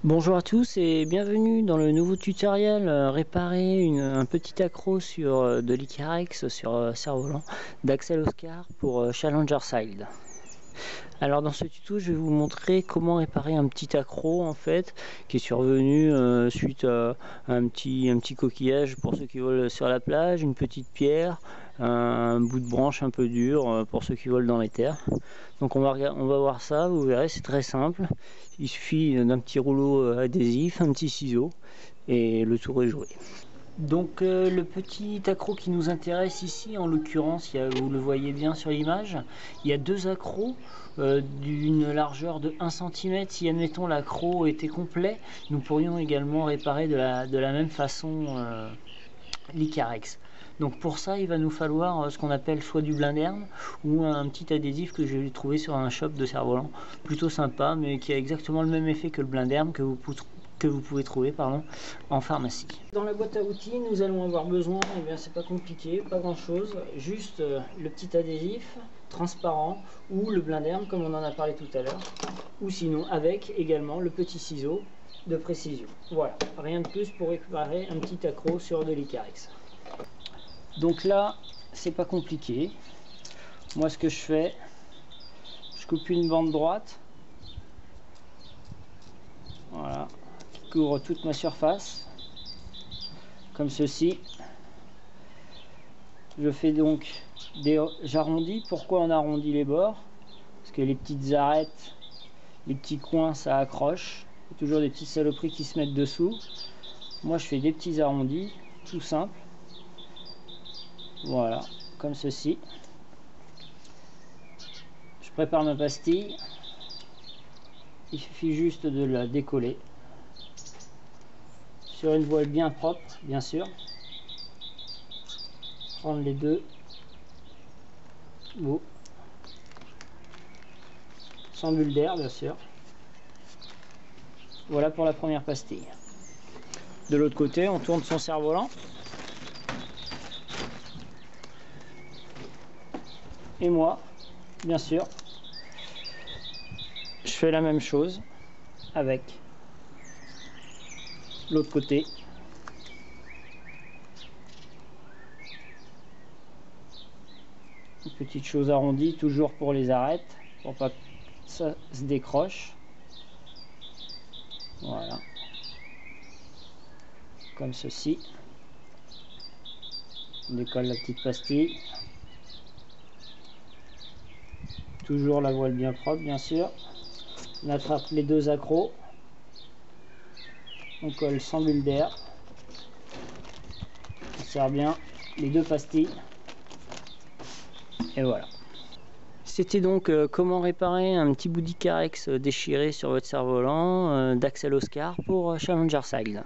Bonjour à tous et bienvenue dans le nouveau tutoriel réparer un petit accro sur de l'Icarex sur cerf-volant d'Axel Oscar pour Challenger Side. Alors dans ce tuto je vais vous montrer comment réparer un petit accro en fait qui est survenu suite à un petit coquillage pour ceux qui volent sur la plage, une petite pierre, un bout de branche un peu dur pour ceux qui volent dans les terres. Donc on va voir ça, vous verrez, c'est très simple. Il suffit d'un petit rouleau adhésif, un petit ciseau et le tour est joué. Donc le petit accro qui nous intéresse ici, en l'occurrence, vous le voyez bien sur l'image, il y a deux accros d'une largeur de 1 cm. Si admettons l'accro était complet, nous pourrions également réparer de la même façon l'Icarex. Donc pour ça il va nous falloir ce qu'on appelle soit du blinderme ou un petit adhésif que j'ai trouvé sur un shop de cerf-volant plutôt sympa, mais qui a exactement le même effet que le blinderme que vous pouvez trouver en pharmacie. Dans la boîte à outils nous allons avoir besoin, et bien c'est pas compliqué, pas grand chose, juste le petit adhésif transparent ou le blinderme comme on en a parlé tout à l'heure, ou sinon avec également le petit ciseau de précision. Voilà, rien de plus pour réparer un petit accro sur de l'Icarex. Donc là c'est pas compliqué, moi ce que je fais, je coupe une bande droite, voilà, qui couvre toute ma surface comme ceci. Je fais donc j'arrondis. Pourquoi on arrondit les bords? Parce que les petites arêtes, les petits coins, ça accroche. Il y a toujours des petites saloperies qui se mettent dessous. Moi je fais des petits arrondis tout simple, voilà, comme ceci. Je prépare ma pastille, il suffit juste de la décoller sur une voile bien propre, bien sûr. Prendre les deux bouts, sans bulle d'air bien sûr. Voilà pour la première pastille. De l'autre côté on tourne son cerf-volant et moi bien sûr je fais la même chose avec l'autre côté. Une petite chose arrondie toujours pour les arêtes, pour pas que ça se décroche. Voilà, comme ceci. On décolle la petite pastille, toujours la voile bien propre bien sûr. On attrape les deux accros, on colle sans bulle d'air, on serre bien les deux pastilles et voilà. C'était donc comment réparer un petit bout d'Icarex déchiré sur votre cerf-volant d'Axel Oscar pour Challenger Side.